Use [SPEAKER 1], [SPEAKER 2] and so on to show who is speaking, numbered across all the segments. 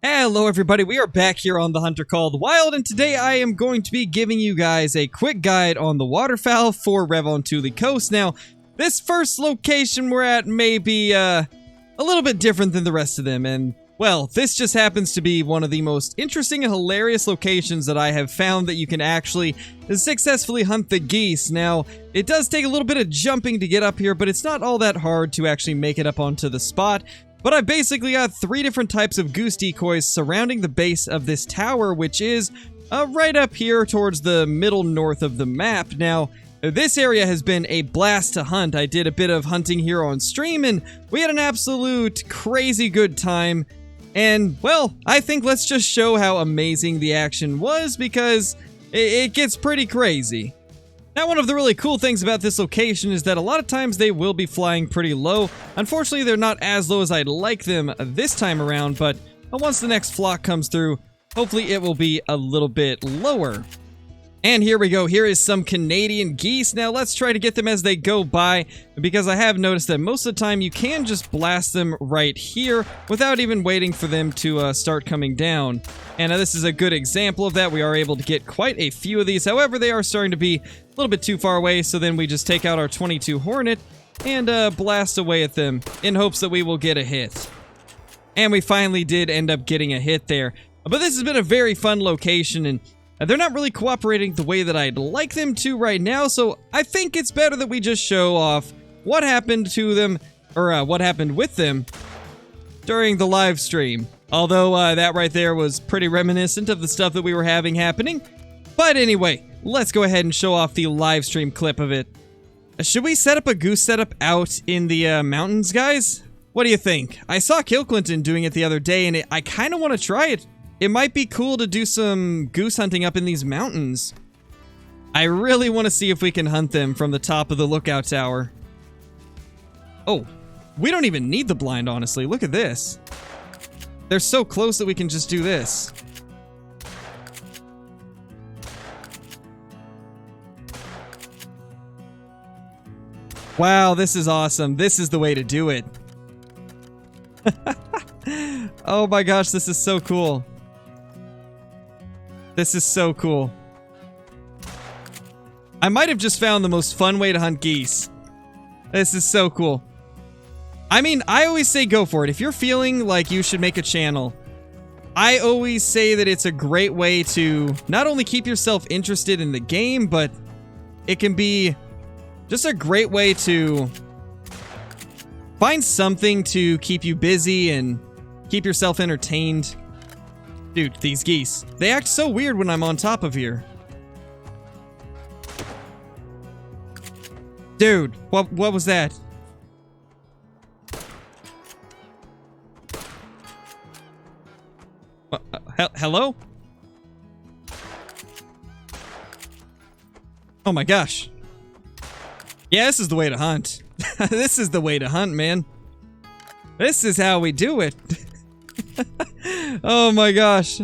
[SPEAKER 1] Hello everybody, we are back here on the Hunter called Wild, and today I am going to be giving you guys a quick guide on the waterfowl for Revontuli Coast. Now, this first location we're at may be a little bit different than the rest of them, and well, this just happens to be one of the most interesting and hilarious locations that I have found that you can actually successfully hunt the geese. Now, it does take a little bit of jumping to get up here, but it's not all that hard to actually make it up onto the spot. But I basically got 3 different types of goose decoys surrounding the base of this tower, which is right up here towards the middle north of the map. Now, this area has been a blast to hunt. I did a bit of hunting here on stream, and we had an absolute crazy good time. And, well, I think let's just show how amazing the action was, because it gets pretty crazy. Now, one of the really cool things about this location is that a lot of times they will be flying pretty low. Unfortunately, they're not as low as I'd like them this time around, but once the next flock comes through, hopefully it will be a little bit lower. And here we go. Here is some Canadian geese. Now, let's try to get them as they go by, because I have noticed that most of the time you can just blast them right here without even waiting for them to start coming down. And this is a good example of that. We are able to get quite a few of these. However, they are starting to be a little bit too far away, so then we just take out our 22 Hornet and blast away at them in hopes that we will get a hit. And we finally did end up getting a hit there. But this has been a very fun location, and they're not really cooperating the way that I'd like them to right now, so I think it's better that we just show off what happened to them, or what happened with them during the live stream. Although that right there was pretty reminiscent of the stuff that we were having happening. But anyway, let's go ahead and show off the live stream clip of it. Should we set up a goose setup out in the mountains, guys? What do you think? I saw Kill Clinton doing it the other day, and I kind of want to try it. It might be cool to do some goose hunting up in these mountains. I really want to see if we can hunt them from the top of the lookout tower. Oh, we don't even need the blind, honestly. Look at this. They're so close that we can just do this. Wow, this is awesome. This is the way to do it. Oh my gosh, this is so cool. This is so cool. I might have just found the most fun way to hunt geese. This is so cool. I mean, I always say go for it. If you're feeling like you should make a channel, I always say that it's a great way to not only keep yourself interested in the game, but it can be just a great way to find something to keep you busy and keep yourself entertained. Dude, these geese. They act so weird when I'm on top of here. Dude, what was that? Hello? Oh my gosh. Yeah, this is the way to hunt. This is the way to hunt, man. This is how we do it. Oh my gosh.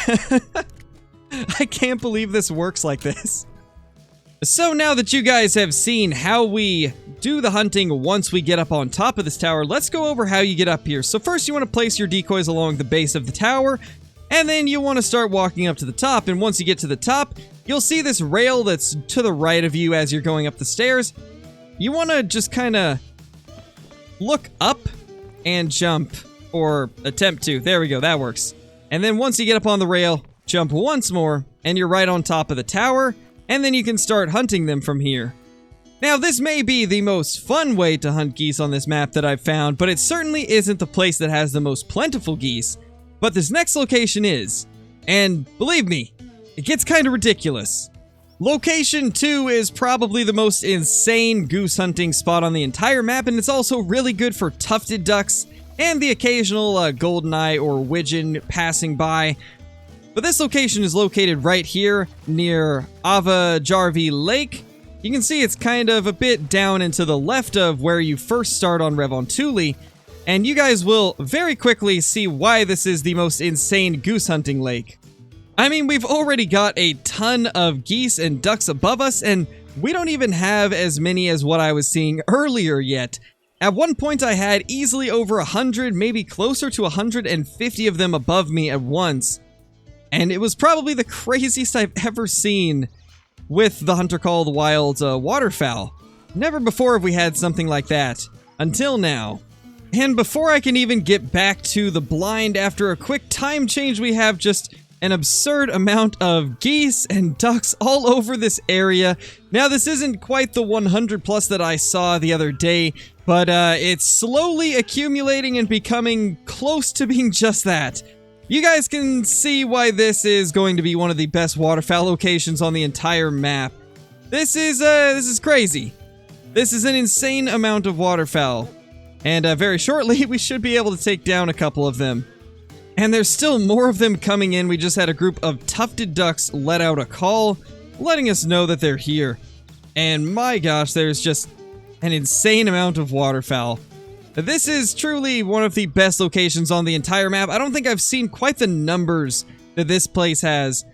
[SPEAKER 1] I can't believe this works like this. So now that you guys have seen how we do the hunting once we get up on top of this tower, let's go over how you get up here. So first you want to place your decoys along the base of the tower, and then you want to start walking up to the top, and once you get to the top, you'll see this rail that's to the right of you as you're going up the stairs. You want to just kind of look up and jump, or attempt to. There we go, that works. And then once you get up on the rail, jump once more, and you're right on top of the tower, and then you can start hunting them from here. Now, this may be the most fun way to hunt geese on this map that I've found, but it certainly isn't the place that has the most plentiful geese. But this next location is, and believe me, it gets kind of ridiculous. Location 2 is probably the most insane goose hunting spot on the entire map, and it's also really good for tufted ducks and the occasional Goldeneye or widgeon passing by. But this location is located right here near Ava-Jarvi Lake. You can see it's kind of a bit down and to the left of where you first start on Revontuli, and you guys will very quickly see why this is the most insane goose hunting lake. I mean, we've already got a ton of geese and ducks above us, and we don't even have as many as what I was seeing earlier yet. At one point I had easily over 100, maybe closer to 150 of them above me at once. And it was probably the craziest I've ever seen with the Hunter Call of the Wild's waterfowl. Never before have we had something like that, until now. And before I can even get back to the blind after a quick time change, we have just an absurd amount of geese and ducks all over this area. Now this isn't quite the 100 plus that I saw the other day, but it's slowly accumulating and becoming close to being just that. You guys can see why this is going to be one of the best waterfowl locations on the entire map. This is crazy. This is an insane amount of waterfowl. And very shortly, we should be able to take down a couple of them. And there's still more of them coming in. We just had a group of tufted ducks let out a call, letting us know that they're here. And my gosh, there's just an insane amount of waterfowl. This is truly one of the best locations on the entire map. I don't think I've seen quite the numbers that this place has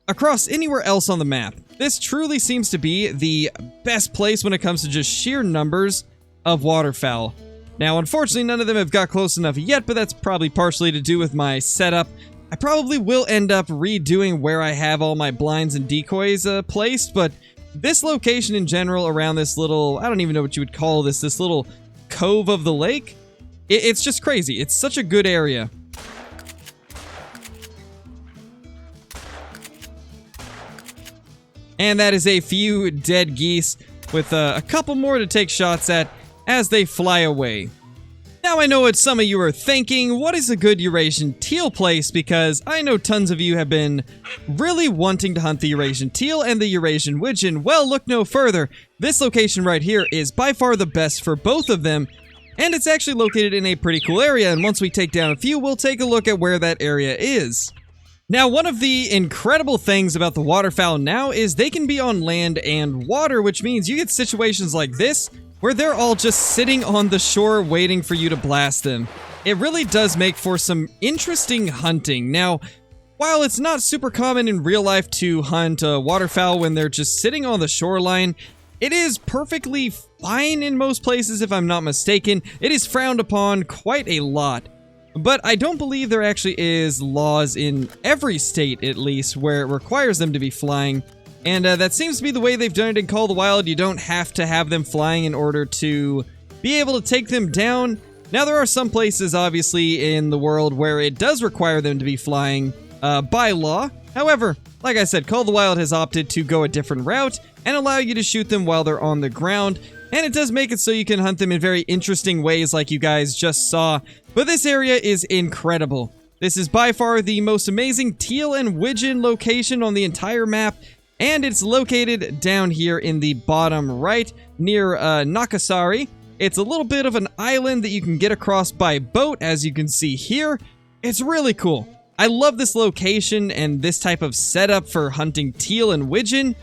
[SPEAKER 1] across anywhere else on the map. This truly seems to be the best place when it comes to just sheer numbers of waterfowl. Now, unfortunately, none of them have got close enough yet, but that's probably partially to do with my setup. I probably will end up redoing where I have all my blinds and decoys placed, but this location in general around this little, I don't even know what you would call this little cove of the lake, it's just crazy. It's such a good area. And that is a few dead geese with a couple more to take shots at as they fly away. Now I know what some of you are thinking, what is a good Eurasian teal place? Because I know tons of you have been really wanting to hunt the Eurasian teal and the Eurasian widgeon. Well, look no further. This location right here is by far the best for both of them, and it's actually located in a pretty cool area, and once we take down a few, we'll take a look at where that area is. Now, one of the incredible things about the waterfowl now is they can be on land and water, which means you get situations like this, where they're all just sitting on the shore waiting for you to blast them. It really does make for some interesting hunting. Now, while it's not super common in real life to hunt waterfowl when they're just sitting on the shoreline, it is perfectly fine in most places if I'm not mistaken. It is frowned upon quite a lot. But I don't believe there actually is laws in every state, at least, where it requires them to be flying. And that seems to be the way they've done it in Call of the Wild. You don't have to have them flying in order to be able to take them down. Now, there are some places, obviously, in the world where it does require them to be flying by law. However, like I said, Call of the Wild has opted to go a different route and allow you to shoot them while they're on the ground. And it does make it so you can hunt them in very interesting ways like you guys just saw. But this area is incredible. This is by far the most amazing teal and widgeon location on the entire map. And it's located down here in the bottom right near Nakasari. It's a little bit of an island that you can get across by boat, as you can see here. It's really cool. I love this location and this type of setup for hunting teal and widgeon.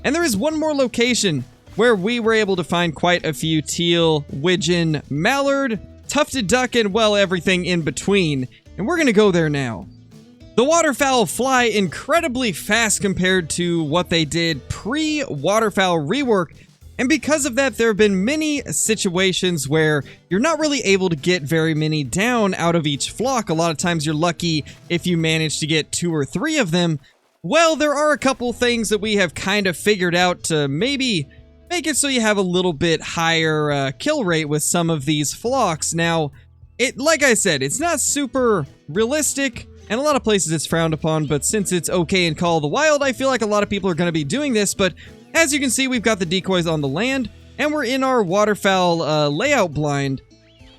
[SPEAKER 1] And there is one more location where we were able to find quite a few teal, widgeon, mallard, tufted duck, and well, everything in between. And we're going to go there now. The waterfowl fly incredibly fast compared to what they did pre-waterfowl rework, and because of that, there have been many situations where you're not really able to get very many down out of each flock. A lot of times you're lucky if you manage to get 2 or 3 of them. Well, there are a couple things that we have kind of figured out to maybe make it so you have a little bit higher kill rate with some of these flocks. Now, like I said, it's not super realistic, and a lot of places it's frowned upon, but since it's okay in Call of the Wild, I feel like a lot of people are going to be doing this. But as you can see, we've got the decoys on the land, and we're in our waterfowl layout blind.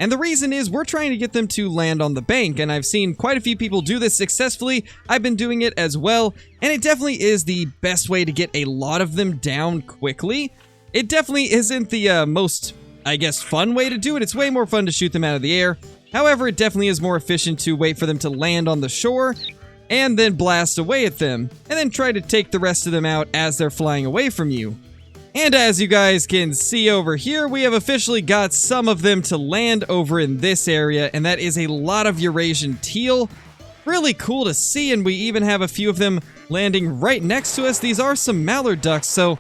[SPEAKER 1] And the reason is we're trying to get them to land on the bank, and I've seen quite a few people do this successfully. I've been doing it as well, and it definitely is the best way to get a lot of them down quickly. It definitely isn't the most, I guess, fun way to do it. It's way more fun to shoot them out of the air. However, it definitely is more efficient to wait for them to land on the shore and then blast away at them, and then try to take the rest of them out as they're flying away from you. And as you guys can see over here, we have officially got some of them to land over in this area, and that is a lot of Eurasian teal. Really cool to see, and we even have a few of them landing right next to us. These are some mallard ducks, so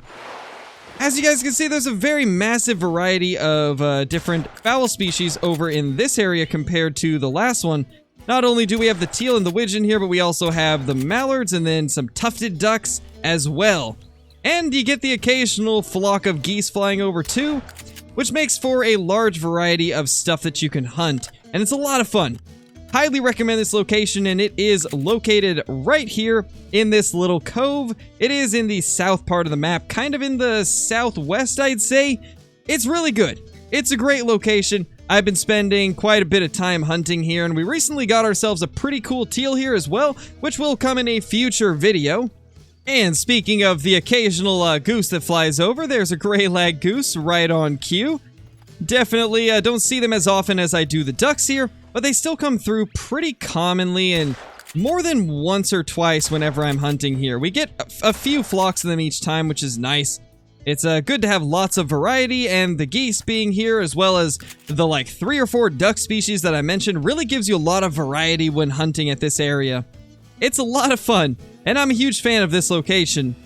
[SPEAKER 1] As you guys can see, there's a very massive variety of different fowl species over in this area compared to the last one. Not only do we have the teal and the widgeon here, but we also have the mallards and then some tufted ducks as well. And you get the occasional flock of geese flying over too, which makes for a large variety of stuff that you can hunt, and it's a lot of fun. Highly recommend this location, and it is located right here in this little cove. It is in the south part of the map, kind of in the southwest, I'd say. It's really good. It's a great location. I've been spending quite a bit of time hunting here, and we recently got ourselves a pretty cool teal here as well, which will come in a future video. And speaking of the occasional goose that flies over, there's a Greylag goose right on cue. Definitely don't see them as often as I do the ducks here, but they still come through pretty commonly and more than once or twice whenever I'm hunting here. We get a few flocks of them each time, which is nice. It's good to have lots of variety, and the geese being here as well as the like 3 or 4 duck species that I mentioned really gives you a lot of variety when hunting at this area. It's a lot of fun, and I'm a huge fan of this location.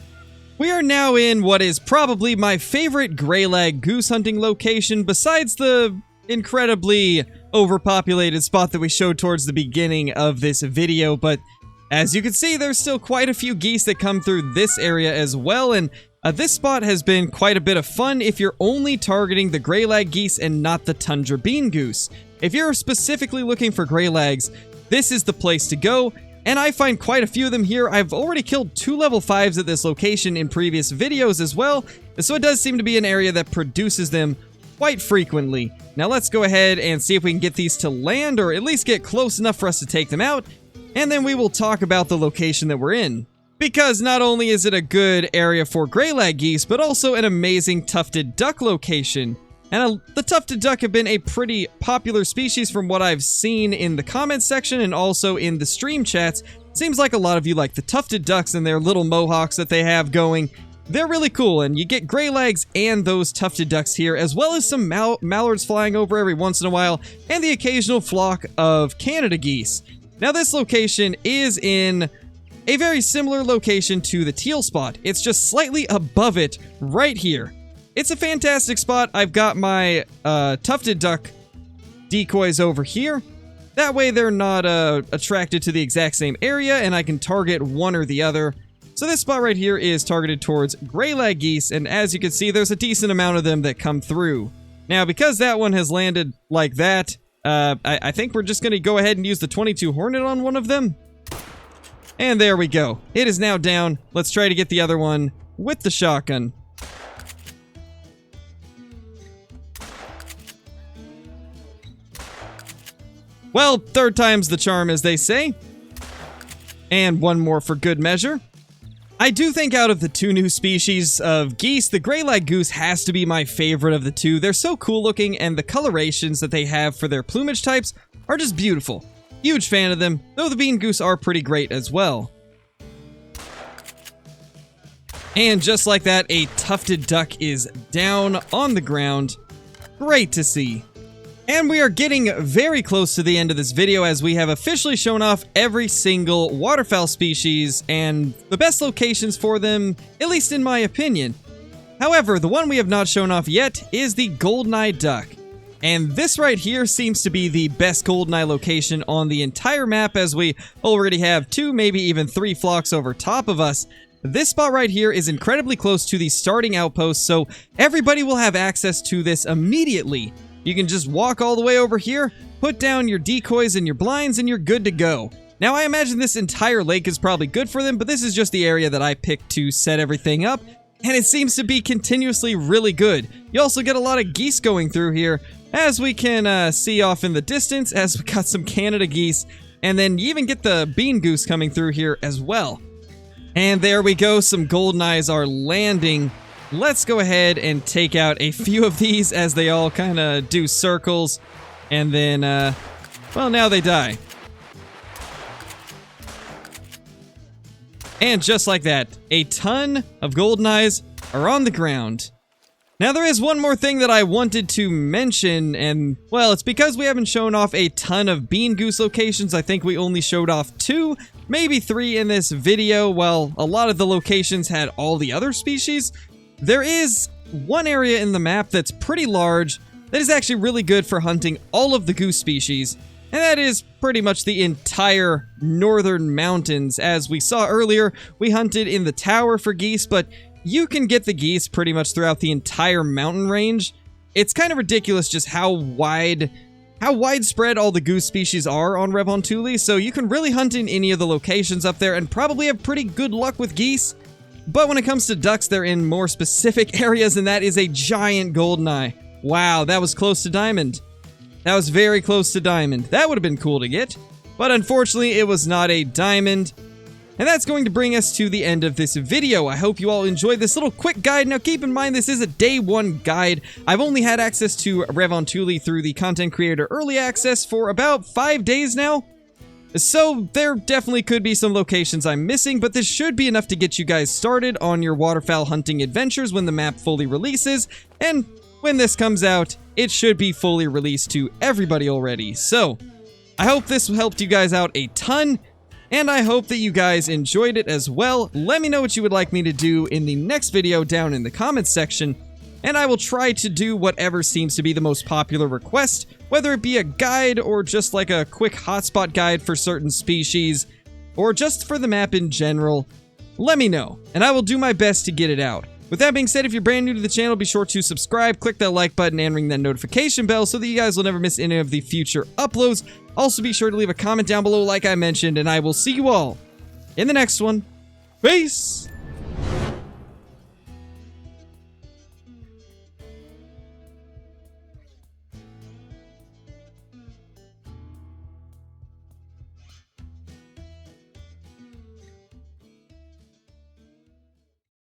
[SPEAKER 1] We are now in what is probably my favorite Greylag goose hunting location besides the incredibly overpopulated spot that we showed towards the beginning of this video, but as you can see, there's still quite a few geese that come through this area as well, and this spot has been quite a bit of fun if you're only targeting the Greylag geese and not the tundra bean goose. If you're specifically looking for Greylags, this is the place to go. And I find quite a few of them here. I've already killed 2 level 5s at this location in previous videos as well, so it does seem to be an area that produces them quite frequently. Now let's go ahead and see if we can get these to land, or at least get close enough for us to take them out, and then we will talk about the location that we're in. Because not only is it a good area for Greylag geese, but also an amazing tufted duck location. And the tufted duck have been a pretty popular species from what I've seen in the comments section and also in the stream chats. Seems like a lot of you like the tufted ducks and their little mohawks that they have going. They're really cool, and you get Greylags and those tufted ducks here, as well as some mallards flying over every once in a while, and the occasional flock of Canada geese. Now this location is in a very similar location to the teal spot. It's just slightly above it right here. It's a fantastic spot. I've got my tufted duck decoys over here. That way they're not attracted to the exact same area, and I can target one or the other. So this spot right here is targeted towards Greylag geese, and as you can see, there's a decent amount of them that come through. Now, because that one has landed like that, I think we're just going to go ahead and use the 22 Hornet on one of them. And there we go. It is now down. Let's try to get the other one with the shotgun. Well, third time's the charm, as they say. And one more for good measure. I do think out of the 2 new species of geese, the Greylag goose has to be my favorite of the 2. They're so cool looking, and the colorations that they have for their plumage types are just beautiful. Huge fan of them, though the bean goose are pretty great as well. And just like that, a tufted duck is down on the ground. Great to see. And we are getting very close to the end of this video, as we have officially shown off every single waterfowl species and the best locations for them, at least in my opinion. However, the one we have not shown off yet is the Goldeneye duck. And this right here seems to be the best Goldeneye location on the entire map, as we already have 2, maybe even 3 flocks over top of us. This spot right here is incredibly close to the starting outpost, so everybody will have access to this immediately. You can just walk all the way over here, put down your decoys and your blinds, and you're good to go. Now, I imagine this entire lake is probably good for them, but this is just the area that I picked to set everything up, and it seems to be continuously really good. You also get a lot of geese going through here, as we can see off in the distance, as we got some Canada geese, and then you even get the bean goose coming through here as well. And there we go, some Goldeneyes are landing. Let's go ahead and take out a few of these as they all kind of do circles. And then, well, now they die. And just like that, a ton of Goldeneyes are on the ground. Now, there is one more thing that I wanted to mention, and, well, it's because we haven't shown off a ton of bean goose locations. I think we only showed off 2, maybe 3 in this video, while a lot of the locations had all the other species. there is one area in the map that's pretty large that is actually really good for hunting all of the goose species, and that is pretty much the entire northern mountains. As we saw earlier, we hunted in the tower for geese, but you can get the geese pretty much throughout the entire mountain range. It's kind of ridiculous just how widespread all the goose species are on Revontuli, so you can really hunt in any of the locations up there and probably have pretty good luck with geese. But when it comes to ducks, they're in more specific areas, and that is a giant Goldeneye. Wow, that was close to diamond. That was very close to diamond. That would have been cool to get, but unfortunately it was not a diamond. And that's going to bring us to the end of this video. I hope you all enjoyed this little quick guide. Now keep in mind, this is a day 1 guide. I've only had access to Revontuli through the content creator early access for about 5 days now. So there definitely could be some locations I'm missing, but this should be enough to get you guys started on your waterfowl hunting adventures when the map fully releases. And when this comes out, it should be fully released to everybody already. So I hope this helped you guys out a ton. And I hope that you guys enjoyed it as well. Let me know what you would like me to do in the next video down in the comments section, and I will try to do whatever seems to be the most popular request, whether it be a guide or just like a quick hotspot guide for certain species, or just for the map in general. Let me know, and I will do my best to get it out. With that being said, if you're brand new to the channel, be sure to subscribe, click that like button, and ring that notification bell so that you guys will never miss any of the future uploads. Also, be sure to leave a comment down below like I mentioned, and I will see you all in the next one. Peace!